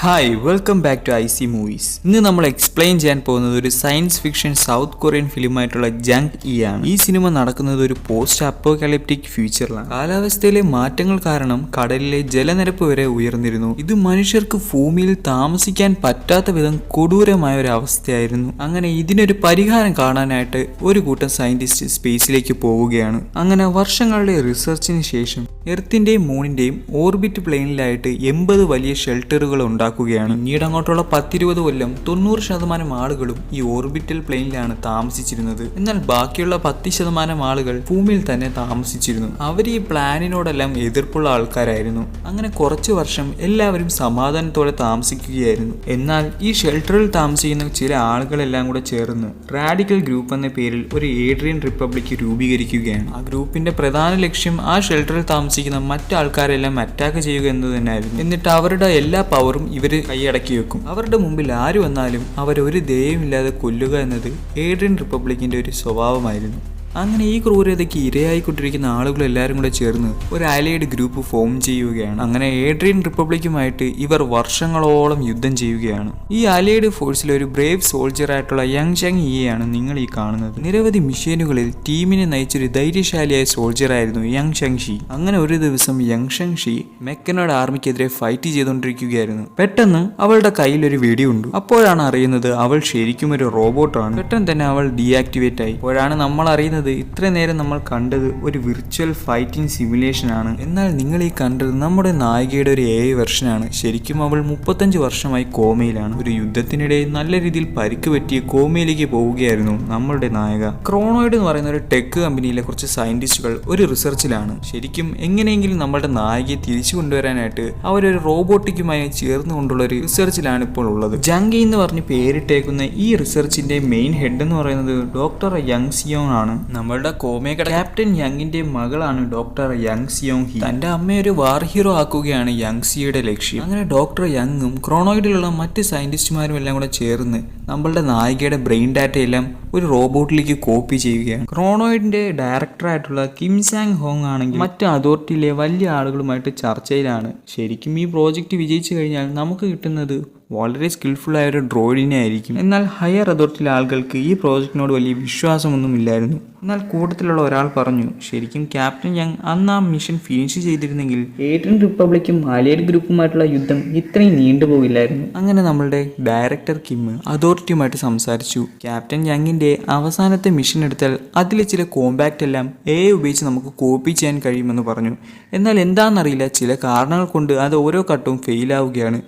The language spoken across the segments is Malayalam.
Hi welcome back to IC movies. ഇന്ന് നമ്മൾ എക്സ്പ്ലെയിൻ ചെയ്യാൻ പോകുന്നത് ഒരു സയൻസ് ഫിക്ഷൻ സൗത്ത് കൊറിയൻ ഫിലിമായിട്ടുള്ള ജംഗ് ഇ ആണ്. ഈ സിനിമ നടക്കുന്നത് ഒരു പോസ്റ്റ് അപ്പോകാലിപ്റ്റിക് ഫ്യൂച്ചറിലാണ്. കാലാവസ്ഥയിലെ മാറ്റങ്ങൾ കാരണം കടലിലെ ജലനിരപ്പ് വരെ ഉയർന്നിരുന്നു. ഇത് മനുഷ്യർക്ക് ഭൂമിയിൽ താമസിക്കാൻ പറ്റാത്ത വിധം കൊടൂരമായ ഒരു അവസ്ഥയായിരുന്നു. അങ്ങനെ ഇതിനൊരു പരിഹാരം കാണാനായിട്ട് ഒരു കൂട്ടം സയന്റിസ്റ്റ് സ്പേസിലേക്ക് പോവുകയാണ്. അങ്ങനെ വർഷങ്ങളുടെ റിസർച്ചിന് ശേഷം എർത്തിന്റെയും മൂണിന്റെയും ഓർബിറ്റ് പ്ലെയിനിലായിട്ട് 80 വലിയ ഷെൽട്ടറുകൾ ഉണ്ടാക്കുകയാണ്. പിന്നീട് അങ്ങോട്ടുള്ള 10-20 കൊല്ലം 90% ആളുകളും ഈ ഓർബിറ്റൽ പ്ലെയിനിലാണ് താമസിച്ചിരുന്നത്. എന്നാൽ ബാക്കിയുള്ള 10% ആളുകൾ ഭൂമിയിൽ തന്നെ താമസിച്ചിരുന്നു. അവർ ഈ പ്ലാനിനോടെല്ലാം എതിർപ്പുള്ള ആൾക്കാരായിരുന്നു. അങ്ങനെ കുറച്ചു വർഷം എല്ലാവരും സമാധാനത്തോടെ താമസിക്കുകയായിരുന്നു. എന്നാൽ ഈ ഷെൽട്ടറിൽ താമസിക്കുന്ന ചില ആളുകളെല്ലാം കൂടെ ചേർന്ന് റാഡിക്കൽ ഗ്രൂപ്പ് എന്ന പേരിൽ ഒരു ഏഡ്രിയൻ റിപ്പബ്ലിക് രൂപീകരിക്കുകയാണ്. ആ ഗ്രൂപ്പിന്റെ പ്രധാന ലക്ഷ്യം ആ ഷെൽട്ടറിൽ താമസിക്കുന്ന മറ്റു ആൾക്കാരെല്ലാം അറ്റാക്ക് ചെയ്യുക എന്ന് തന്നെയായിരുന്നു. എന്നിട്ട് അവരുടെ എല്ലാ പവറും ഇവര് കൈയടക്കി വെക്കും. അവരുടെ മുമ്പിൽ ആര് വന്നാലും അവരൊരു ദയവുമില്ലാതെ കൊല്ലുക എന്നത് ഏഡ്രിയൻ റിപ്പബ്ലിക്കിന്റെ ഒരു സ്വഭാവമായിരുന്നു. അങ്ങനെ ഈ ക്രൂരതയ്ക്ക് ഇരയായിക്കൊണ്ടിരിക്കുന്ന ആളുകളെല്ലാവരും കൂടെ ചേർന്ന് ഒരു അലൈഡ് ഗ്രൂപ്പ് ഫോം ചെയ്യുകയാണ്. അങ്ങനെ ഏഡ്രിയൻ റിപ്പബ്ലിക്കുമായിട്ട് ഇവർ വർഷങ്ങളോളം യുദ്ധം ചെയ്യുകയാണ്. ഈ അലൈഡ് ഫോഴ്സിലെ ഒരു ബ്രേവ് സോൾജർ ആയിട്ടുള്ള യങ് ഷങ് ഇയെയാണ് നിങ്ങൾ ഈ കാണുന്നത്. നിരവധി മിഷനുകളിൽ ടീമിനെ നയിച്ചൊരു ധൈര്യശാലിയായ സോൾജറായിരുന്നു യങ് ഷങ് ഷി. അങ്ങനെ ഒരു ദിവസം യങ് ഷങ് ഷി മെക്കനോട് ആർമിക്കെതിരെ ഫൈറ്റ് ചെയ്തുകൊണ്ടിരിക്കുകയായിരുന്നു. പെട്ടെന്ന് അവളുടെ കയ്യിൽ ഒരു വെടിയുണ്ട്. അപ്പോഴാണ് അറിയുന്നത് അവൾ ശരിക്കും ഒരു റോബോട്ടാണ്. പെട്ടെന്ന് തന്നെ അവൾ ഡീആക്ടിവേറ്റ് ആയി. അപ്പോഴാണ് നമ്മൾ അറിയുന്നത് ഇത്ര നേരം നമ്മൾ കണ്ടത് ഒരു വിർച്വൽ ഫൈറ്റിംഗ് സിമുലേഷൻ ആണ്. എന്നാൽ നിങ്ങൾ ഈ കണ്ടത് നമ്മുടെ നായികയുടെ ഒരു AI വെർഷനാണ്. ശരിക്കും അവൾ 35 വർഷമായി കോമയിലാണ്. ഒരു യുദ്ധത്തിനിടെ നല്ല രീതിയിൽ പരിക്ക് പറ്റിയ കോമയിലേക്ക് പോവുകയായിരുന്നു നമ്മളുടെ നായിക. ക്രോണോയിഡ് എന്ന് പറയുന്ന ഒരു ടെക് കമ്പനിയിലെ കുറച്ച് സയന്റിസ്റ്റുകൾ ഒരു റിസർച്ചിലാണ്. ശരിക്കും എങ്ങനെയെങ്കിലും നമ്മളുടെ നായികയെ തിരിച്ചു കൊണ്ടുവരാനായിട്ട് അവരൊരു റോബോട്ടിക്കുമായി ചേർന്നുകൊണ്ടുള്ള ഒരു റിസർച്ചിലാണ് ഇപ്പോൾ ഉള്ളത്. ജംഗ് എന്ന് പറഞ്ഞ് പേരിട്ടേക്കുന്ന ഈ റിസർച്ചിന്റെ മെയിൻ ഹെഡ് എന്ന് പറയുന്നത് ഡോക്ടർ യങ് സിയോങ് ആണ്. നമ്മളുടെ കോമയുടെ ക്യാപ്റ്റൻ യങ്ങിന്റെ മകളാണ് ഡോക്ടർ യങ് സിയോങ് ഹി. തന്റെ അമ്മയെ ഒരു വാർ ഹീറോ ആക്കുകയാണ് യങ് സിയുടെ ലക്ഷ്യം. അങ്ങനെ ഡോക്ടർ യങ്ങും ക്രോണോയിഡിലുള്ള മറ്റ് സയന്റിസ്റ്റുമാരും എല്ലാം കൂടെ ചേർന്ന് നമ്മളുടെ നായികയുടെ ബ്രെയിൻ ഡാറ്റയെല്ലാം ഒരു റോബോട്ടിലേക്ക് കോപ്പി ചെയ്യുകയാണ്. ക്രോണോയിഡിന്റെ ഡയറക്ടറായിട്ടുള്ള കിം സാങ് ഹോങ് ആണെങ്കിൽ മറ്റ് അതോറിറ്റിയിലെ വലിയ ആളുകളുമായിട്ട് ചർച്ചയിലാണ്. ശരിക്കും ഈ പ്രോജക്റ്റ് വിജയിച്ചു കഴിഞ്ഞാൽ നമുക്ക് കിട്ടുന്നത് വളരെ സ്കിൽഫുൾ ആയ ഒരു ഡ്രോയിഡിനെ ആയിരിക്കും. എന്നാൽ ഹയർ അതോറിറ്റിയിലെ ആളുകൾക്ക് ഈ പ്രോജക്റ്റിനോട് വലിയ വിശ്വാസമൊന്നും ഇല്ലായിരുന്നു. എന്നാൽ കൂട്ടത്തിലുള്ള ഒരാൾ പറഞ്ഞു, ശരിക്കും ക്യാപ്റ്റൻ യങ് അന്ന് ആ മിഷൻ ഫിനിഷ് ചെയ്തിരുന്നെങ്കിൽ ഏഡ്രിയൻ റിപ്പബ്ലിക്കും അലൈഡ് ഗ്രൂപ്പുമായിട്ടുള്ള യുദ്ധം ഇത്രയും നീണ്ടുപോകില്ലായിരുന്നു. അങ്ങനെ നമ്മളുടെ ഡയറക്ടർ കിം അതോറിറ്റിയുമായിട്ട് സംസാരിച്ചു. ക്യാപ്റ്റൻ യങ്ങിന്റെ അവസാനത്തെ മിഷൻ എടുത്താൽ അതിലെ ചില കോമ്പാക്റ്റ് എല്ലാം AI ഉപയോഗിച്ച് നമുക്ക് കോപ്പി ചെയ്യാൻ കഴിയുമെന്ന് പറഞ്ഞു. എന്നാൽ എന്താണെന്നറിയില്ല, ചില കാരണങ്ങൾ കൊണ്ട് അത് ഓരോ ഘട്ടവും ഫെയിലാവുകയാണ്.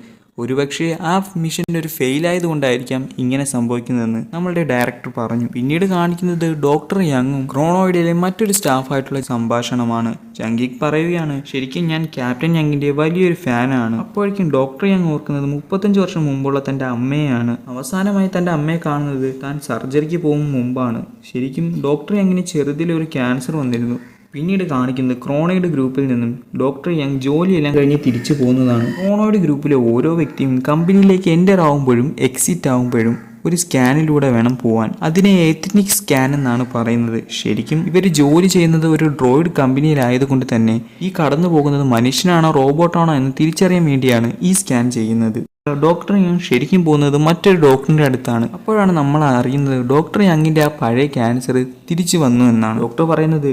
ഒരുപക്ഷെ ആ മിഷൻ ഒരു ഫെയിൽ ആയതുകൊണ്ടായിരിക്കാം ഇങ്ങനെ സംഭവിക്കുന്നതെന്ന് നമ്മളുടെ ഡയറക്ടർ പറഞ്ഞു. പിന്നീട് കാണിക്കുന്നത് ഡോക്ടർ യങ്ങും ക്രോണോയിഡിലെ മറ്റൊരു സ്റ്റാഫായിട്ടുള്ള സംഭാഷണമാണ്. ജംഗിക് പറയുകയാണ്, ശരിക്കും ഞാൻ ക്യാപ്റ്റൻ യങ്ങിന്റെ വലിയൊരു ഫാനാണ്. അപ്പോഴേക്കും ഡോക്ടർ യങ് ഓർക്കുന്നത് 35 വർഷം മുമ്പുള്ള തന്റെ അമ്മയെയാണ്. അവസാനമായി തന്റെ അമ്മയെ കാണുന്നത് താൻ സർജറിക്ക് പോകും മുമ്പാണ്. ശരിക്കും ഡോക്ടർ യങ്ങിന് ചെറുതിലൊരു ക്യാൻസർ വന്നിരുന്നു. പിന്നീട് കാണിക്കുന്നത് ക്രോണോയിഡ് ഗ്രൂപ്പിൽ നിന്നും ഡോക്ടർ യങ് ജോലിയെല്ലാം കഴിഞ്ഞ് തിരിച്ചു പോകുന്നതാണ്. ക്രോണോയിഡ് ഗ്രൂപ്പിലെ ഓരോ വ്യക്തിയും കമ്പനിയിലേക്ക് എൻ്റർ ആവുമ്പോഴും എക്സിറ്റ് ആവുമ്പോഴും ഒരു സ്കാനിലൂടെ വേണം പോവാൻ. അതിനെ എത്നിക് സ്കാൻ എന്നാണ് പറയുന്നത്. ശരിക്കും ഇവർ ജോലി ചെയ്യുന്നത് ഒരു ഡ്രോയിഡ് കമ്പനിയിലായതുകൊണ്ട് തന്നെ ഈ കടന്നു പോകുന്നത് മനുഷ്യനാണോ റോബോട്ടാണോ എന്ന് തിരിച്ചറിയാൻ വേണ്ടിയാണ് ഈ സ്കാൻ ചെയ്യുന്നത്. ഡോക്ടർ യങ് ശരിക്കും പോകുന്നത് മറ്റൊരു ഡോക്ടറിന്റെ അടുത്താണ്. അപ്പോഴാണ് നമ്മൾ അറിയുന്നത് ഡോക്ടർ യങ്ങിന്റെ ആ പഴയ ക്യാൻസർ തിരിച്ചു വന്നു എന്നാണ്. ഡോക്ടർ പറയുന്നത്,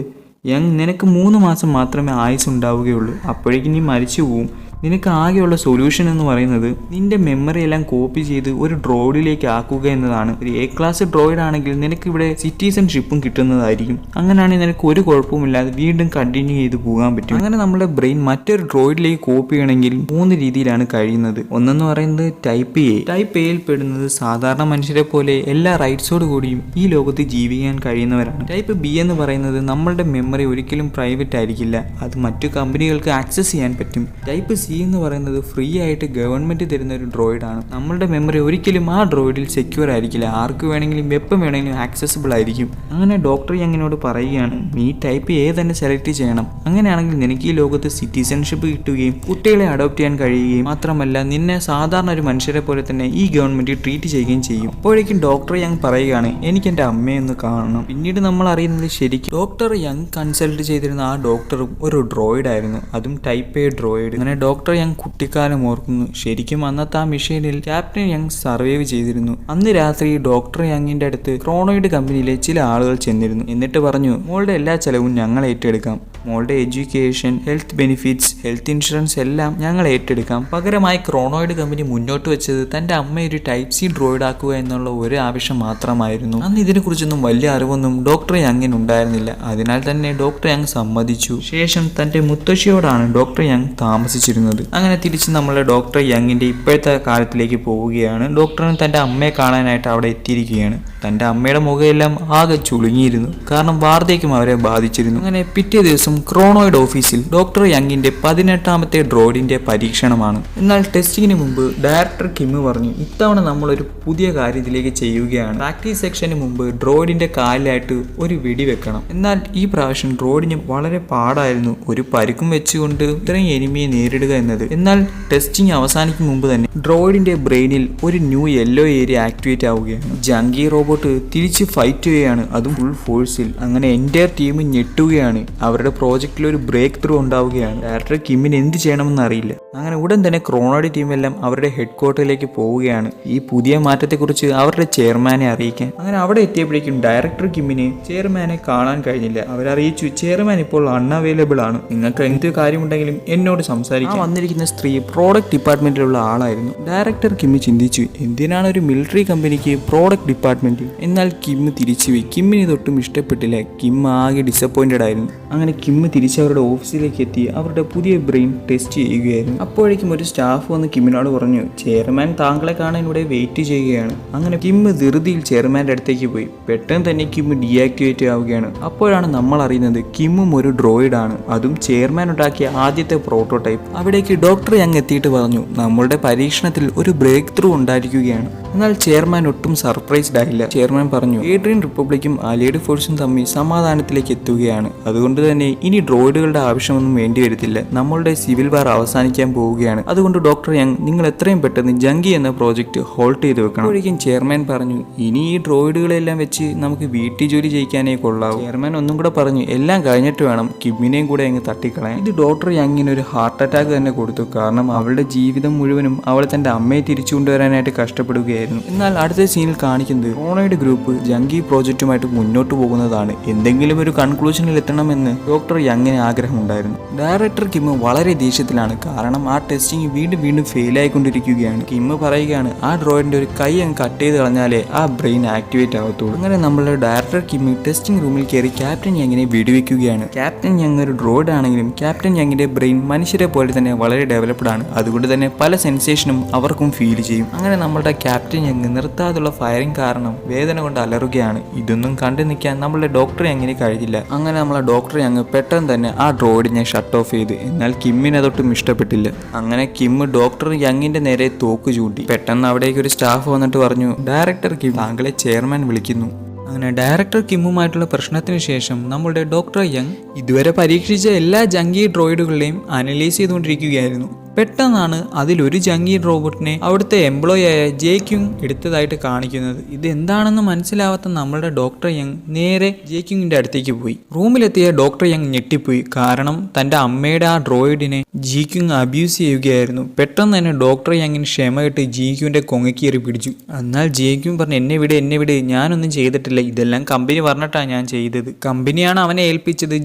യങ്, നിനക്ക് 3 മാസം മാത്രമേ ആയുസ് ഉണ്ടാവുകയുള്ളൂ. അപ്പോഴേക്കും നീ മരിച്ചു പോവും. നിനക്ക് ആകെയുള്ള സൊല്യൂഷൻ എന്ന് പറയുന്നത് നിന്റെ മെമ്മറി എല്ലാം കോപ്പി ചെയ്ത് ഒരു ഡ്രോയിഡിലേക്ക് ആക്കുക എന്നതാണ്. ഒരു A ക്ലാസ് ഡ്രോയിഡ് ആണെങ്കിൽ നിനക്ക് ഇവിടെ സിറ്റിസൺഷിപ്പും കിട്ടുന്നതായിരിക്കും. അങ്ങനെയാണെങ്കിൽ നിനക്ക് ഒരു കുഴപ്പമില്ലാതെ വീണ്ടും കണ്ടിന്യൂ ചെയ്ത് പോകാൻ പറ്റും. അങ്ങനെ നമ്മുടെ ബ്രെയിൻ മറ്റൊരു ഡ്രോയിഡിലേക്ക് കോപ്പി ചെയ്യണമെങ്കിൽ 3 രീതിയിലാണ് കഴിയുന്നത്. ഒന്നെന്ന് പറയുന്നത് ടൈപ്പ് A. ടൈപ്പ് Aയിൽ പെടുന്നത് സാധാരണ മനുഷ്യരെ പോലെ എല്ലാ റൈറ്റ്സോട് കൂടിയും ഈ ലോകത്ത് ജീവിക്കാൻ കഴിയുന്നവരാണ്. ടൈപ്പ് B എന്ന് പറയുന്നത് നമ്മളുടെ മെമ്മറി ഒരിക്കലും പ്രൈവറ്റ് ആയിരിക്കില്ല. അത് മറ്റു കമ്പനികൾക്ക് ആക്സസ് ചെയ്യാൻ പറ്റും. ടൈപ്പ് C എന്ന് പറയുന്നത് ഫ്രീ ആയിട്ട് ഗവൺമെന്റ് തരുന്ന ഒരു ഡ്രോയിഡാണ്. നമ്മളുടെ മെമ്മറി ഒരിക്കലും ആ ഡ്രോയിഡിൽ സെക്യൂർ ആയിരിക്കില്ല. ആർക്ക് വേണമെങ്കിലും എപ്പം വേണമെങ്കിലും ആക്സസിബിൾ ആയിരിക്കും. അങ്ങനെ ഡോക്ടർ യങ്ങിനോട് പറയുകയാണ്, നീ ടൈപ്പ് A തന്നെ സെലക്ട് ചെയ്യണം. അങ്ങനെയാണെങ്കിൽ നിനക്ക് ഈ ലോകത്ത് സിറ്റിസൺഷിപ്പ് കിട്ടുകയും കുട്ടികളെ അഡോപ്റ്റ് ചെയ്യാൻ കഴിയുകയും മാത്രമല്ല നിന്നെ സാധാരണ ഒരു മനുഷ്യരെ പോലെ തന്നെ ഈ ഗവൺമെന്റ് ട്രീറ്റ് ചെയ്യുകയും ചെയ്യും. അപ്പോഴേക്കും ഡോക്ടർ യങ് പറയുകയാണ്, എനിക്ക് എൻ്റെ അമ്മയൊന്ന് കാണണം. പിന്നീട് നമ്മൾ അറിയുന്നത് ശരിക്കും ഡോക്ടർ യങ് കൺസൾട്ട് ചെയ്തിരുന്ന ആ ഡോക്ടറും ഒരു ഡ്രോയിഡ് ആയിരുന്നു. അതും ടൈപ്പ് A ഡ്രോയിഡ്. അങ്ങനെ ഡോക്ടർ ഡോക്ടർ യങ് കുട്ടിക്കാലം ഓർക്കുന്നു. ശരിക്കും അന്നത്തെ ആ മിഷനിൽ ക്യാപ്റ്റൻ യങ് സർവൈവ് ചെയ്തിരുന്നു. അന്ന് രാത്രി ഡോക്ടർ യങ്ങിന്റെ അടുത്ത് ക്രോണോയിഡ് കമ്പനിയിലെ ചില ആളുകൾ ചെന്നിരുന്നു. എന്നിട്ട് പറഞ്ഞു, മോളുടെ എല്ലാ ചെലവും ഞങ്ങൾ ഏറ്റെടുക്കാം. മോളുടെ education, health benefits, health insurance എല്ലാം ഞങ്ങൾ ഏറ്റെടുക്കാം. പകരമായി ക്രോണോയിഡ് കമ്പനി മുന്നോട്ട് വെച്ചത് തന്റെ അമ്മയെ ഒരു ടൈപ്പ് സി ഡ്രോയിഡ് ആക്കുക എന്നുള്ള ഒരു ആവശ്യം മാത്രമായിരുന്നു. അന്ന് ഇതിനെക്കുറിച്ചൊന്നും വലിയ അറിവൊന്നും ഡോക്ടർ യങ്ങിന് ഉണ്ടായിരുന്നില്ല. അതിനാൽ തന്നെ ഡോക്ടർ യങ് സമ്മതിച്ചു. ശേഷം തന്റെ മുത്തശ്ശിയോടാണ് ഡോക്ടർ യങ് താമസിച്ചിരുന്നത്. അങ്ങനെ തിരിച്ച് നമ്മളെ ഡോക്ടർ യങ്ങിന്റെ ഇപ്പോഴത്തെ കാലത്തിലേക്ക് പോവുകയാണ്. ഡോക്ടറിന് തന്റെ അമ്മയെ കാണാനായിട്ട് അവിടെ എത്തിയിരിക്കുകയാണ്. തന്റെ അമ്മയുടെ മുഖമെല്ലാം ആകെ ചുളുങ്ങിയിരുന്നു. കാരണം വാർദ്ധക്യം അവരെ ബാധിച്ചിരുന്നു. അങ്ങനെ പിറ്റേ ദിവസം ക്രോണോയിഡ് ഓഫീസിൽ ഡോക്ടർ യങ്ങിന്റെ 18ാമത്തെ ഡ്രോയിഡിന്റെ പരീക്ഷണമാണ്. എന്നാൽ ടെസ്റ്റിങ്ങിന് മുമ്പ് ഡയറക്ടർ കിം പറഞ്ഞു, ഇത്തവണ നമ്മളൊരു പുതിയ കാര്യത്തിലേക്ക് ചെയ്യുകയാണ്. പ്രാക്ടീസ് സെക്ഷന് മുമ്പ് ഡ്രോയിഡിന്റെ കാലിലായിട്ട് ഒരു വെടി വെക്കണം. എന്നാൽ ഈ പ്രാവശ്യം ഡ്രോയിഡിന് വളരെ പാടായിരുന്നു ഒരു പരിക്കും വെച്ചുകൊണ്ട് ഇത്രയും എനിമിയെ നേരിടുക എന്നത്. എന്നാൽ ടെസ്റ്റിംഗ് അവസാനിക്കും മുമ്പ് തന്നെ ഡ്രോയിഡിന്റെ ബ്രെയിനിൽ ഒരു ന്യൂ യെല്ലോ ഏരിയ ആക്ടിവേറ്റ് ആവുകയാണ്. ജങ്കി റോബോട്ട് തിരിച്ച് ഫൈറ്റ് ചെയ്യുകയാണ്, അതും ഫുൾ ഫോഴ്സിൽ. അങ്ങനെ എൻ്റെ ടീം ഞെട്ടുകയാണ്. അവരുടെ പ്രോജക്റ്റിൽ ഒരു ബ്രേക്ക് ത്രൂ ഉണ്ടാവുകയാണ്. ഡയറക്ടർ കിമ്മിന് എന്ത് ചെയ്യണമെന്ന് അറിയില്ല. അങ്ങനെ ഉടൻ തന്നെ ക്രോണോയിഡ് ടീമെല്ലാം അവരുടെ ഹെഡ് ക്വാർട്ടറിലേക്ക് പോവുകയാണ് ഈ പുതിയ മാറ്റത്തെക്കുറിച്ച് അവരുടെ ചെയർമാനെ അറിയിക്കാൻ. അങ്ങനെ അവിടെ എത്തിയപ്പോഴേക്കും ഡയറക്ടർ കിമ്മിന് ചെയർമാനെ കാണാൻ കഴിഞ്ഞില്ല. അവരറിയിച്ചു, ചെയർമാൻ ഇപ്പോൾ അൺഅവൈലബിൾ ആണ്, നിങ്ങൾക്ക് എന്ത് കാര്യമുണ്ടെങ്കിലും എന്നോട് സംസാരിക്കാം. വന്നിരിക്കുന്ന സ്ത്രീ പ്രോഡക്റ്റ് ഡിപ്പാർട്ട്മെന്റിലുള്ള ആളായിരുന്നു. ഡയറക്ടർ കിമ്മി ചിന്തിച്ചു, എന്തിനാണ് ഒരു മിലിറ്ററി കമ്പനിക്ക് പ്രോഡക്റ്റ് ഡിപ്പാർട്ട്മെന്റ്? എന്നാൽ കിം തിരിച്ചുപോയി. കിമ്മിന് ഇതൊട്ടും ഇഷ്ടപ്പെട്ടില്ല. കിം ആകെ ഡിസപ്പോയിന്റഡ് ആയിരുന്നു. അങ്ങനെ കിം തിരിച്ച് അവരുടെ ഓഫീസിലേക്ക് എത്തി അവരുടെ പുതിയ ബ്രെയിൻ ടെസ്റ്റ് ചെയ്യുകയായിരുന്നു. അപ്പോഴേക്കും ഒരു സ്റ്റാഫ് വന്ന് കിമ്മിനോട് പറഞ്ഞു, ചെയർമാൻ താങ്കളെ കാണാൻ ഇവിടെ വെയിറ്റ് ചെയ്യുകയാണ്. അങ്ങനെ കിം ധൃതിയിൽ ചെയർമാന്റെ അടുത്തേക്ക് പോയി. പെട്ടെന്ന് തന്നെ കിം ഡീആക്ടിവേറ്റ് ആവുകയാണ്. അപ്പോഴാണ് നമ്മൾ അറിയുന്നത് കിമ്മും ഒരു ഡ്രോയിഡ് ആണ്, അതും ചെയർമാൻ ഉണ്ടാക്കിയ ആദ്യത്തെ പ്രോട്ടോടൈപ്പ്. അവിടേക്ക് ഡോക്ടർ യങ് എത്തിയിട്ട് പറഞ്ഞു, നമ്മളുടെ പരീക്ഷണത്തിൽ ഒരു ബ്രേക്ക് ത്രൂ ഉണ്ടായിരിക്കുകയാണ്. എന്നാൽ ചെയർമാൻ ഒട്ടും സർപ്രൈസ്ഡ് ആയില്ല. ചെയർമാൻ പറഞ്ഞു, ഏഡ്രിയൻ റിപ്പബ്ലിക്കും അലൈഡ് ഫോഴ്സും തമ്മിൽ സമാധാനത്തിലേക്ക് എത്തുകയാണ്. അതുകൊണ്ട് തന്നെ ഇനി ഡ്രോയിഡുകളുടെ ആവശ്യമൊന്നും വേണ്ടി വരത്തില്ല. നമ്മളുടെ സിവിൽ വാർ അവസാനിക്കാൻ പോവുകയാണ്. അതുകൊണ്ട് ഡോക്ടർ യങ്, നിങ്ങൾ എത്രയും പെട്ടെന്ന് ജങ്കി എന്ന പ്രോജക്റ്റ് ഹോൾട്ട് ചെയ്ത് വെക്കണം. അപ്പോഴേക്കും ചെയർമാൻ പറഞ്ഞു, ഇനി ഈ ഡ്രോയിഡുകളെല്ലാം വെച്ച് നമുക്ക് വീട്ടിൽ ജോലി ചെയ്യിക്കാനേ കൊള്ളാവും. ചെയർമാൻ ഒന്നും കൂടെ പറഞ്ഞു, എല്ലാം കഴിഞ്ഞിട്ട് വേണം കിമ്മിനെയും കൂടെ അങ്ങ് തട്ടിക്കളയാൻ. ഇത് ഡോക്ടർ യങ്ങിന് ഒരു ഹാർട്ട് അറ്റാക്ക് തന്നെ കൊടുത്തു. കാരണം അവളുടെ ജീവിതം മുഴുവനും അവൾ തന്റെ അമ്മയെ തിരിച്ചു കൊണ്ടുവരാനായിട്ട് കഷ്ടപ്പെടുകയായിരുന്നു. എന്നാൽ അടുത്ത സീനിൽ കാണിക്കുന്നത് ക്രോണോയിഡ് ഗ്രൂപ്പ് ജങ്കി പ്രോജക്റ്റുമായിട്ട് മുന്നോട്ട് പോകുന്നതാണ്. എന്തെങ്കിലും ഒരു കൺക്ലൂഷനിൽ എത്തണമെന്ന് ഡോക്ടർ യങ്ങിന് ആഗ്രഹമുണ്ടായിരുന്നു. ഡയറക്ടർ കിം വളരെ ദേഷ്യത്തിലാണ്. കാരണം ആ ടെസ്റ്റിംഗ് വീണ്ടും ഫെയിൽ ആയിക്കൊണ്ടിരിക്കുകയാണ്. കിം പറയുകയാണ്, ആ ഡ്രോയിഡിന്റെ ഒരു കൈ അങ്ങ് കട്ട് ചെയ്ത് കളഞ്ഞാലേ ആ ബ്രെയിൻ ആക്ടിവേറ്റ് ആവത്തുള്ളൂ. അങ്ങനെ നമ്മളുടെ ഡയറക്ടർ കിം ടെസ്റ്റിംഗ് റൂമിൽ കയറി ക്യാപ്റ്റൻ യങ്ങിനെ വെടിവെക്കുകയാണ്. ക്യാപ്റ്റൻ യങ് ഒരു ഡ്രോയിഡ് ആണെങ്കിലും ക്യാപ്റ്റൻ യങ്ങിന്റെ ബ്രെയിൻ മനുഷ്യരെ പോലെ തന്നെ വളരെ ഡെവലപ്ഡ് ആണ്. അതുകൊണ്ട് തന്നെ പല സെൻസേഷനും അവർക്കും ഫീൽ ചെയ്യും. അങ്ങനെ നമ്മളുടെ ക്യാപ്റ്റൻ യങ് നിർത്താതുള്ള ഫയറിംഗ് കാരണം വേദന കൊണ്ട് അലറുകയാണ്. ഇതൊന്നും കണ്ടു നിൽക്കാൻ നമ്മളുടെ ഡോക്ടർ യങ്ങിന് കഴിയില്ല. അങ്ങനെ നമ്മളെ ഡോക്ടർ യങ് പെട്ടെന്ന് തന്നെ ആ ഡ്രോയിഡിനെ ഷട്ട് ഓഫ് ചെയ്ത്. എന്നാൽ കിമ്മിന് അതൊട്ടും ഇഷ്ടപ്പെട്ടില്ല. അങ്ങനെ കിം ഡോക്ടർ യങ്ങിന്റെ നേരെ തോക്ക് ചൂണ്ടി. പെട്ടെന്ന് അവിടേക്ക് ഒരു സ്റ്റാഫ് വന്നിട്ട് പറഞ്ഞു, ഡയറക്ടർ കിം, താങ്കളെ ചെയർമാൻ വിളിക്കുന്നു. അങ്ങനെ ഡയറക്ടർ കിമ്മുമായിട്ടുള്ള പ്രശ്നത്തിന് ശേഷം നമ്മളുടെ ഡോക്ടർ യങ് ഇതുവരെ പരീക്ഷിച്ച എല്ലാ ജങ്കി ഡ്രോയിഡുകളെയും അനലൈസ് ചെയ്തുകൊണ്ടിരിക്കുകയായിരുന്നു. പെട്ടെന്നാണ് അതിലൊരു ജങ്കി റോബോട്ടിനെ അവിടുത്തെ എംപ്ലോയി ആയ ജേക്യുങ് എടുത്തതായിട്ട് കാണിക്കുന്നത്. ഇത് എന്താണെന്ന് മനസ്സിലാവാത്ത നമ്മളുടെ ഡോക്ടർ യങ് നേരെ ജേക്യുങ്ങിന്റെ അടുത്തേക്ക് പോയി. റൂമിലെത്തിയ ഡോക്ടർ യങ് ഞെട്ടിപ്പോയി. കാരണം തന്റെ അമ്മയുടെ ആ ഡ്രോയിഡിനെ ജേക്യുങ് അബ്യൂസ് ചെയ്യുകയായിരുന്നു. പെട്ടെന്ന് തന്നെ ഡോക്ടർ യങ്ങിന് ക്ഷമയിട്ട് ജേക്യുവിന്റെ കൊങ്ങക്കേറി പിടിച്ചു. എന്നാൽ ജേക്യുങ് പറഞ്ഞു, എന്നെ വിട്, ഞാനൊന്നും ചെയ്തിട്ടില്ല, ഇതെല്ലാം കമ്പനി പറഞ്ഞിട്ടാണ് ഞാൻ ചെയ്തത്. കമ്പനിയാണ് അവനെ ഏൽപ്പിച്ചത്.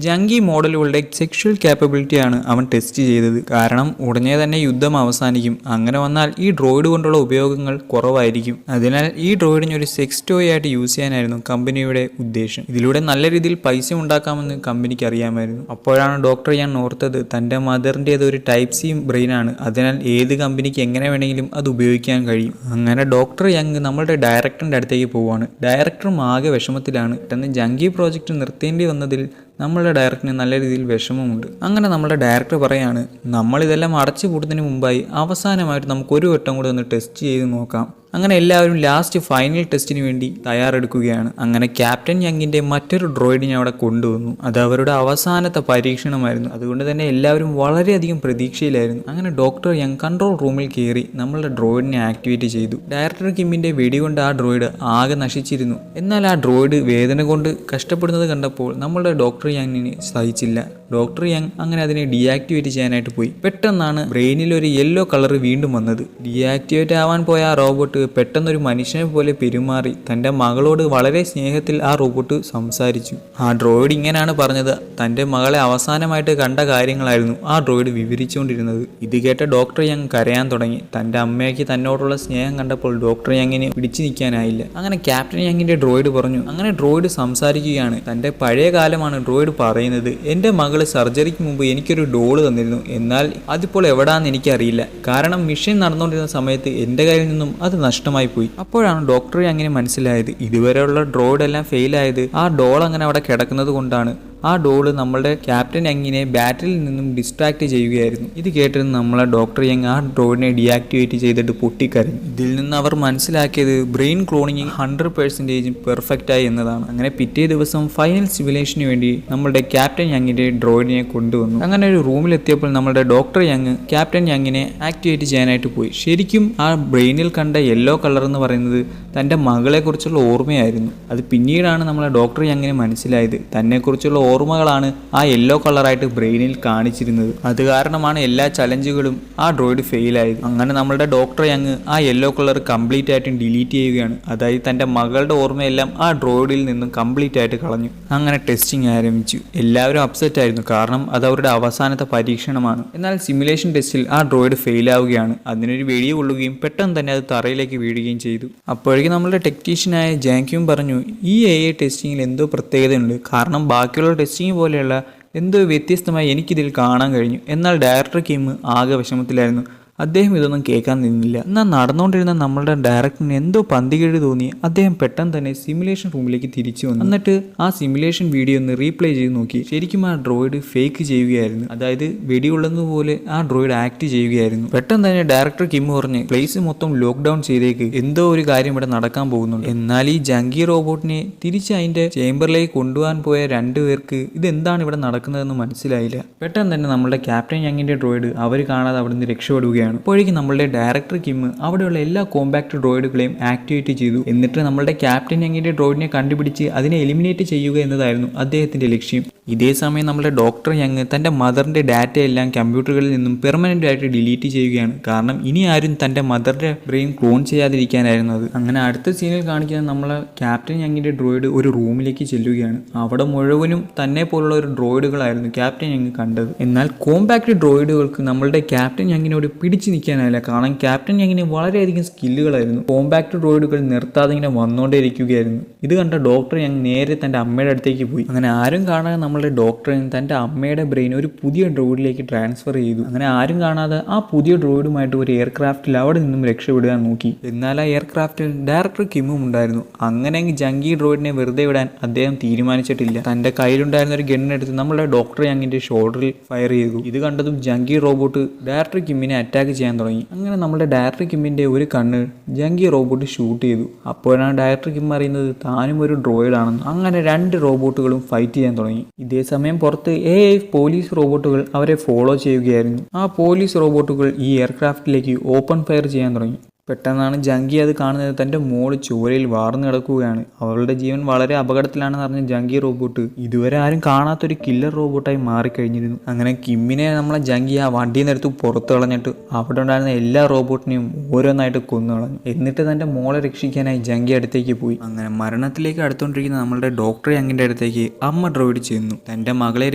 ജങ്കി മോഡലുകളുടെ സെക്ഷൽ കാപ്പബിലിറ്റിയാണ് അവൻ ടെസ്റ്റ് ചെയ്തത്. കാരണം ഉടനെ തന്നെ യുദ്ധം അവസാനിക്കും. അങ്ങനെ വന്നാൽ ഈ ഡ്രോയിഡ് കൊണ്ടുള്ള ഉപയോഗങ്ങൾ കുറവായിരിക്കും. അതിനാൽ ഈ ഡ്രോയിഡിനെ ഒരു സെക്സ് ടോയ് ആയിട്ട് യൂസ് ചെയ്യാനായിരുന്നു കമ്പനിയുടെ ഉദ്ദേശം. ഇതിലൂടെ നല്ല രീതിയിൽ പൈസ ഉണ്ടാക്കാമെന്ന് കമ്പനിക്ക് അറിയാമായിരുന്നു. അപ്പോഴാണ് ഡോക്ടർ യങ് ഓർത്തത് തന്റെ മദറിൻ്റെത് ഒരു ടൈപ്പ് സി ബ്രെയിൻ ആണ്. അതിനാൽ ഏത് കമ്പനിക്ക് എങ്ങനെ വേണമെങ്കിലും അത് ഉപയോഗിക്കാൻ കഴിയും. അങ്ങനെ ഡോക്ടർ യങ് നമ്മളുടെ ഡയറക്ടറിന്റെ അടുത്തേക്ക് പോവുകയാണ്. ഡയറക്ടറും ആകെ വിഷമത്തിലാണ്. പെട്ടെന്ന് ജങ്കി പ്രോജക്റ്റ് നിർത്തേണ്ടി വന്നതിൽ നമ്മളുടെ ഡയറക്ടറിന് നല്ല രീതിയിൽ വിഷമമുണ്ട്. അങ്ങനെ നമ്മുടെ ഡയറക്ടർ പറയാണ്, നമ്മളിതെല്ലാം അടച്ചു പൂട്ടുന്നതിന് മുമ്പായി അവസാനമായിട്ട് നമുക്ക് ഒരു വട്ടം കൂടെ ഒന്ന് ടെസ്റ്റ് ചെയ്ത് നോക്കാം. അങ്ങനെ എല്ലാവരും ലാസ്റ്റ് ഫൈനൽ ടെസ്റ്റിന് വേണ്ടി തയ്യാറെടുക്കുകയാണ്. അങ്ങനെ ക്യാപ്റ്റൻ യങ്ങിന്റെ മറ്റൊരു ഡ്രോയിഡിനെ അവിടെ കൊണ്ടുവന്നു. അത് അവരുടെ അവസാനത്തെ പരീക്ഷണമായിരുന്നു. അതുകൊണ്ട് തന്നെ എല്ലാവരും വളരെയധികം പ്രതീക്ഷയിലായിരുന്നു. അങ്ങനെ ഡോക്ടർ യങ് കൺട്രോൾ റൂമിൽ കയറി നമ്മളുടെ ഡ്രോയിഡിനെ ആക്ടിവേറ്റ് ചെയ്തു. ഡയറക്ടർ കിമ്മിന്റെ വെടികൊണ്ട് ആ ഡ്രോയിഡ് ആകെ നശിച്ചിരുന്നു. എന്നാൽ ആ ഡ്രോയിഡ് വേദന കൊണ്ട് കഷ്ടപ്പെടുന്നത് കണ്ടപ്പോൾ നമ്മളുടെ ഡോക്ടർ യങ്ങിന് സഹിച്ചില്ല. ഡോക്ടർ യങ് അങ്ങനെ അതിനെ ഡീആക്ടിവേറ്റ് ചെയ്യാനായിട്ട് പോയി. പെട്ടെന്നാണ് ബ്രെയിനിൽ ഒരു യെല്ലോ കളർ വീണ്ടും വന്നത്. ഡീആക്ടിവേറ്റ് ആവാൻ പോയ ആ റോബോട്ട് പെട്ടെന്നൊരു മനുഷ്യനെ പോലെ പെരുമാറി തൻ്റെ മകളോട് വളരെ സ്നേഹത്തിൽ ആ റോബോട്ട് സംസാരിച്ചു. ആ ഡ്രോയിഡ് ഇങ്ങനെയാണ് പറഞ്ഞത്. തൻ്റെ മകളെ അവസാനമായിട്ട് കണ്ട കാര്യങ്ങളായിരുന്നു ആ ഡ്രോയിഡ് വിവരിച്ചുകൊണ്ടിരുന്നത്. ഇത് കേട്ട ഡോക്ടർ യങ് കരയാൻ തുടങ്ങി. തൻ്റെ അമ്മയ്ക്ക് തന്നോടുള്ള സ്നേഹം കണ്ടപ്പോൾ ഡോക്ടർ യങ്ങിന് പിടിച്ചു നിൽക്കാനായില്ല. അങ്ങനെ ക്യാപ്റ്റൻ യങ്ങിന്റെ ഡ്രോയിഡ് പറഞ്ഞു. അങ്ങനെ ഡ്രോയിഡ് സംസാരിക്കുകയാണ്. തൻ്റെ പഴയ കാലമാണ് ഡ്രോയിഡ് പറയുന്നത്. എൻ്റെ മകള് സർജറിക്ക് മുമ്പ് എനിക്കൊരു ഡോള് തന്നിരുന്നു. എന്നാൽ അതിപ്പോൾ എവിടാന്ന് എനിക്കറിയില്ല. കാരണം മിഷൻ നടന്നുകൊണ്ടിരുന്ന സമയത്ത് എൻ്റെ കയ്യിൽ നിന്നും അത് നഷ്ടമായി പോയി. അപ്പോഴാണ് ഡോക്ടറെ അങ്ങനെ മനസ്സിലായത് ഇതുവരെയുള്ള ഡ്രോയിഡ് എല്ലാം ഫെയിലായത് ആ ഡോൾ അങ്ങനെ അവിടെ കിടക്കുന്നത് കൊണ്ടാണ്. ആ ഡോള് നമ്മളുടെ ക്യാപ്റ്റൻ യങ്ങിനെ ബാറ്റിൽ നിന്നും ഡിസ്ട്രാക്ട് ചെയ്യുകയായിരുന്നു. ഇത് കേട്ടിരുന്ന നമ്മളെ ഡോക്ടർ യങ് ആ ഡ്രോയിഡിനെ ഡീആക്ടിവേറ്റ് ചെയ്തിട്ട് പൊട്ടിക്കരഞ്ഞു. ഇതിൽ നിന്ന് അവർ മനസ്സിലാക്കിയത് ബ്രെയിൻ ക്ലോണിങ് 100% പെർഫെക്റ്റ് ആയി എന്നതാണ്. അങ്ങനെ പിറ്റേ ദിവസം ഫൈനൽ സിമുലേഷന് വേണ്ടി നമ്മളുടെ ക്യാപ്റ്റൻ യങ്ങിന്റെ ഡ്രോയിഡിനെ കൊണ്ടുവന്നു. അങ്ങനെ ഒരു റൂമിലെത്തിയപ്പോൾ നമ്മളുടെ ഡോക്ടർ യങ് ക്യാപ്റ്റൻ യങ്ങിനെ ആക്ടിവേറ്റ് ചെയ്യാനായിട്ട് പോയി. ശരിക്കും ആ ബ്രെയിനിൽ കണ്ട യെല്ലോ കളർ എന്ന് പറയുന്നത് തൻ്റെ മകളെ കുറിച്ചുള്ള ഓർമ്മയായിരുന്നു. അത് പിന്നീടാണ് നമ്മളെ ഡോക്ടർ യങ്ങിന് മനസ്സിലായത്. തന്നെക്കുറിച്ചുള്ള ഓർമ്മകളാണ് ആ യെല്ലോ കളറായിട്ട് ബ്രെയിനിൽ കാണിച്ചിരുന്നത്. അത് കാരണമാണ് എല്ലാ ചലഞ്ചുകളും ആ ഡ്രോയിഡ് ഫെയിലായത്. അങ്ങനെ നമ്മളുടെ ഡോക്ടർ യങ് ആ യെല്ലോ കളർ കംപ്ലീറ്റ് ആയിട്ടും ഡിലീറ്റ് ചെയ്യുകയാണ്. അതായത് തൻ്റെ മകളുടെ ഓർമ്മയെല്ലാം ആ ഡ്രോയിഡിൽ നിന്നും കംപ്ലീറ്റ് ആയിട്ട് കളഞ്ഞു. അങ്ങനെ ടെസ്റ്റിംഗ് ആരംഭിച്ചു. എല്ലാവരും അപ്സെറ്റ് ആയിരുന്നു. കാരണം അത് അവരുടെ അവസാനത്തെ പരീക്ഷണമാണ്. എന്നാൽ സിമുലേഷൻ ടെസ്റ്റിൽ ആ ഡ്രോയിഡ് ഫെയിലാവുകയാണ്. അതിനൊരു വെടി കൊള്ളുകയും പെട്ടെന്ന് തന്നെ അത് തറയിലേക്ക് വീഴുകയും ചെയ്തു. അപ്പോഴേക്കും നമ്മളുടെ ടെക്നീഷ്യനായ ജാങ്ക്യൂം പറഞ്ഞു, ഈ AI ടെസ്റ്റിങ്ങിൽ എന്തോ പ്രത്യേകതയുണ്ട്. കാരണം ബാക്കിയുള്ള ടെസ്റ്റിംഗ് പോലെയുള്ള എന്തോ വ്യത്യസ്തമായി എനിക്കിതിൽ കാണാൻ കഴിഞ്ഞു. എന്നാൽ ഡയറക്ടർ കിം ആകെ വിഷമത്തിലായിരുന്നു. അദ്ദേഹം ഇതൊന്നും കേൾക്കാൻ നിന്നില്ല. എന്നാൽ നടന്നുകൊണ്ടിരുന്ന നമ്മളുടെ ഡയറക്ടറിന് എന്തോ പന്തികേട് തോന്നി. അദ്ദേഹം പെട്ടെന്ന് തന്നെ സിമുലേഷൻ റൂമിലേക്ക് തിരിച്ചു വന്നു. എന്നിട്ട് ആ സിമുലേഷൻ വീഡിയോ ഒന്ന് റീപ്ലേ ചെയ്ത് നോക്കി. ശരിക്കും ആ ഡ്രോയിഡ് ഫേക്ക് ചെയ്യുകയായിരുന്നു. അതായത് വെടിയുള്ളതുപോലെ ആ ഡ്രോയിഡ് ആക്ട് ചെയ്യുകയായിരുന്നു. പെട്ടെന്ന് തന്നെ ഡയറക്ടർ കിം പറഞ്ഞ് പ്ലേസ് മൊത്തം ലോക്ക്ഡൌൺ ചെയ്തേക്ക്, എന്തോ ഒരു കാര്യം ഇവിടെ നടക്കാൻ പോകുന്നുണ്ട്. എന്നാൽ ഈ ജങ്കി റോബോട്ടിനെ തിരിച്ച് അതിന്റെ ചേംബറിലേക്ക് കൊണ്ടുപോകാൻ പോയ രണ്ടുപേർക്ക് ഇതെന്താണ് ഇവിടെ നടക്കുന്നതെന്ന് മനസ്സിലായില്ല. പെട്ടെന്ന് തന്നെ നമ്മളുടെ ക്യാപ്റ്റൻ യങ്ങിന്റെ ഡ്രോയിഡ് അവർ കാണാതെ അവിടെ നിന്ന് രക്ഷപ്പെടുകയാണ്. അപ്പോഴേക്കും നമ്മളുടെ ഡയറക്ടർ കിം അവിടെയുള്ള എല്ലാ കോമ്പാക്ട് ഡ്രോയിഡുകളെയും ആക്ടിവേറ്റ് ചെയ്തു. എന്നിട്ട് നമ്മളുടെ ക്യാപ്റ്റൻ യങ്ങിന്റെ ഡ്രോയിഡിനെ കണ്ടുപിടിച്ച് അതിനെ എലിമിനേറ്റ് ചെയ്യുക എന്നതായിരുന്നു അദ്ദേഹത്തിന്റെ ലക്ഷ്യം. ഇതേ സമയം നമ്മുടെ ഡോക്ടർ യങ് തന്റെ മദറിന്റെ ഡാറ്റ എല്ലാം കമ്പ്യൂട്ടറുകളിൽ നിന്നും പെർമനന്റ് ആയിട്ട് ഡിലീറ്റ് ചെയ്യുകയാണ്. കാരണം ഇനി ആരും തന്റെ മദറിന്റെ ബ്രെയിൻ ക്ലോൺ ചെയ്യാതിരിക്കാനായിരുന്നു അത്. അങ്ങനെ അടുത്ത സീനിൽ കാണിക്കുന്ന നമ്മളെ ക്യാപ്റ്റൻ യങ്ങിന്റെ ഡ്രോയിഡ് ഒരു റൂമിലേക്ക് ചെല്ലുകയാണ്. അവിടെ മുഴുവനും തന്നെ പോലുള്ള ഒരു ഡ്രോയിഡുകളായിരുന്നു ക്യാപ്റ്റൻ യങ് കണ്ടത്. എന്നാൽ കോമ്പാക്ട് ഡ്രോയിഡുകൾക്ക് നമ്മളുടെ ക്യാപ്റ്റൻ യങ്ങിനോട് പിടിച്ചു നിൽക്കാനായില്ല. കാരണം ക്യാപ്റ്റൻ യങ്ങിന് വളരെയധികം സ്കില്ലുകളായിരുന്നു. കോമ്പാക്ട് ഡ്രോയിഡുകൾ നിർത്താതെ ഇങ്ങനെ വന്നുകൊണ്ടേയിരിക്കുകയായിരുന്നു. ഇത് കണ്ട ഡോക്ടർ യങ് നേരെ തന്റെ അമ്മയുടെ അടുത്തേക്ക് പോയി. അങ്ങനെ ആരും കാണാതെ നമ്മളുടെ ഡോക്ടർ യങ് തന്റെ അമ്മയുടെ ബ്രെയിൻ ഒരു പുതിയ ഡ്രോയിഡിലേക്ക് ട്രാൻസ്ഫർ ചെയ്തു. അങ്ങനെ ആരും കാണാതെ ആ പുതിയ ഡ്രോയിഡുമായിട്ട് ഒരു എയർക്രാഫ്റ്റിൽ അവിടെ നിന്നും രക്ഷപ്പെടാൻ നോക്കി. എന്നാൽ ആ എയർക്രാഫ്റ്റിൽ ഡയറക്ടർ കിമ്മും ഉണ്ടായിരുന്നു. അങ്ങനെ ജങ്കി ഡ്രോയിഡിനെ വെറുതെ വിടാൻ അദ്ദേഹം തീരുമാനിച്ചിട്ടില്ല. തന്റെ കയ്യിലുണ്ടായിരുന്ന ഒരു ഗണ്ണെടുത്ത് നമ്മളുടെ ഡോക്ടർ യങ്ങിന്റെ ഷോൾഡറിൽ ഫയർ ചെയ്തു. ഇത് കണ്ടതും ജങ്കി റോബോട്ട് ഡയറക്ടർ കിമ്മിനെ അറ്റാക്ക് ചെയ്യാൻ തുടങ്ങി. അങ്ങനെ നമ്മുടെ ഡയറക്ടർ കിമ്മിന്റെ ഒരു കണ്ണ് ജങ്കി റോബോട്ട് ഷൂട്ട് ചെയ്തു. അപ്പോഴാണ് ഡയറക്ടർ കിം അറിയുന്നത് താനും ഒരു ഡ്രോയിഡാണെന്ന്. അങ്ങനെ രണ്ട് റോബോട്ടുകളും ഫൈറ്റ് ചെയ്യാൻ തുടങ്ങി. ഇതേ സമയം പുറത്ത് AI പോലീസ് റോബോട്ടുകൾ അവരെ ഫോളോ ചെയ്യുകയായിരുന്നു. ആ പോലീസ് റോബോട്ടുകൾ ഈ എയർക്രാഫ്റ്റിലേക്ക് ഓപ്പൺ ഫയർ ചെയ്യാൻ തുടങ്ങി. പെട്ടെന്നാണ് ജങ്കി അത് കാണുന്നത്. തൻ്റെ മോള് ചോരയിൽ വാർന്നു കിടക്കുകയാണ്. അവളുടെ ജീവൻ വളരെ അപകടത്തിലാണെന്ന് പറഞ്ഞ ജങ്കി റോബോട്ട് ഇതുവരെ ആരും കാണാത്തൊരു കില്ലർ റോബോട്ടായി മാറിക്കഴിഞ്ഞിരുന്നു. അങ്ങനെ കിമ്മിനെ നമ്മളെ ജങ്കി ആ വണ്ടിയിൽ നിന്നെടുത്ത് പുറത്തു കളഞ്ഞിട്ട് അവിടെ ഉണ്ടായിരുന്ന എല്ലാ റോബോട്ടിനെയും ഓരോന്നായിട്ട് കൊന്നു കളഞ്ഞു. എന്നിട്ട് തൻ്റെ മോളെ രക്ഷിക്കാനായി ജങ്കി അടുത്തേക്ക് പോയി. അങ്ങനെ മരണത്തിലേക്ക് അടുത്തുകൊണ്ടിരിക്കുന്ന നമ്മളുടെ ഡോക്ടർ യങ്ങിൻ്റെ അടുത്തേക്ക് അമ്മ ഡ്രോയിഡ് ചെന്നു. തൻ്റെ മകളെ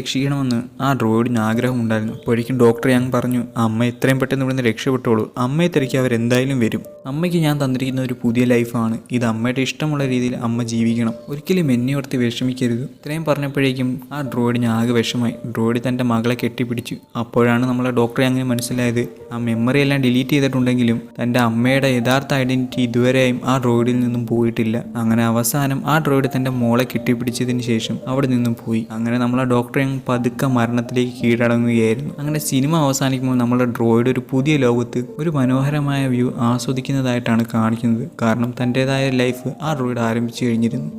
രക്ഷിക്കണമെന്ന് ആ ഡ്രോയിഡിന് ആഗ്രഹമുണ്ടായിരുന്നു. അപ്പോഴേക്കും ഡോക്ടർ യങ് പറഞ്ഞു, അമ്മ എത്രയും പെട്ടെന്ന് ഇവിടുന്ന് രക്ഷപ്പെട്ടോളൂ. അമ്മയെ തിരക്കി അവരെന്തായാലും വരും. അമ്മയ്ക്ക് ഞാൻ തന്നിരിക്കുന്ന ഒരു പുതിയ ലൈഫാണ് ഇത്. അമ്മയുടെ ഇഷ്ടമുള്ള രീതിയിൽ അമ്മ ജീവിക്കണം. ഒരിക്കലും എന്നെ ഓർത്ത് വിഷമിക്കരുത്. ഇത്രയും പറഞ്ഞപ്പോഴേക്കും ആ ഡ്രോയിഡിന് ആകെ വിഷമായി. ഡ്രോയിഡ് തൻ്റെ മകളെ കെട്ടിപ്പിടിച്ചു. അപ്പോഴാണ് നമ്മളെ ഡോക്ടറെ അങ്ങനെ മനസ്സിലായത് ആ മെമ്മറി എല്ലാം ഡിലീറ്റ് ചെയ്തിട്ടുണ്ടെങ്കിലും തൻ്റെ അമ്മയുടെ യഥാർത്ഥ ഐഡന്റിറ്റി ഇതുവരെയും ആ ഡ്രോയിഡിൽ നിന്നും പോയിട്ടില്ല. അങ്ങനെ അവസാനം ആ ഡ്രോയിഡ് തൻ്റെ മോളെ കെട്ടിപ്പിടിച്ചതിന് ശേഷം അവിടെ നിന്നും പോയി. അങ്ങനെ നമ്മളെ ഡോക്ടറെ പതുക്കെ മരണത്തിലേക്ക് കീഴടങ്ങുകയായിരുന്നു. അങ്ങനെ സിനിമ അവസാനിക്കുമ്പോൾ നമ്മളെ ഡ്രോയിഡ് ഒരു പുതിയ ലോകത്ത് ഒരു മനോഹരമായ വ്യൂ ആസ്വദിച്ചു ആസ്വദിക്കുന്നതായിട്ടാണ് കാണിക്കുന്നത്. കാരണം തൻ്റെതായ ലൈഫ് ആ ഡ്രോയിഡ് ആരംഭിച്ചു കഴിഞ്ഞിരുന്നു.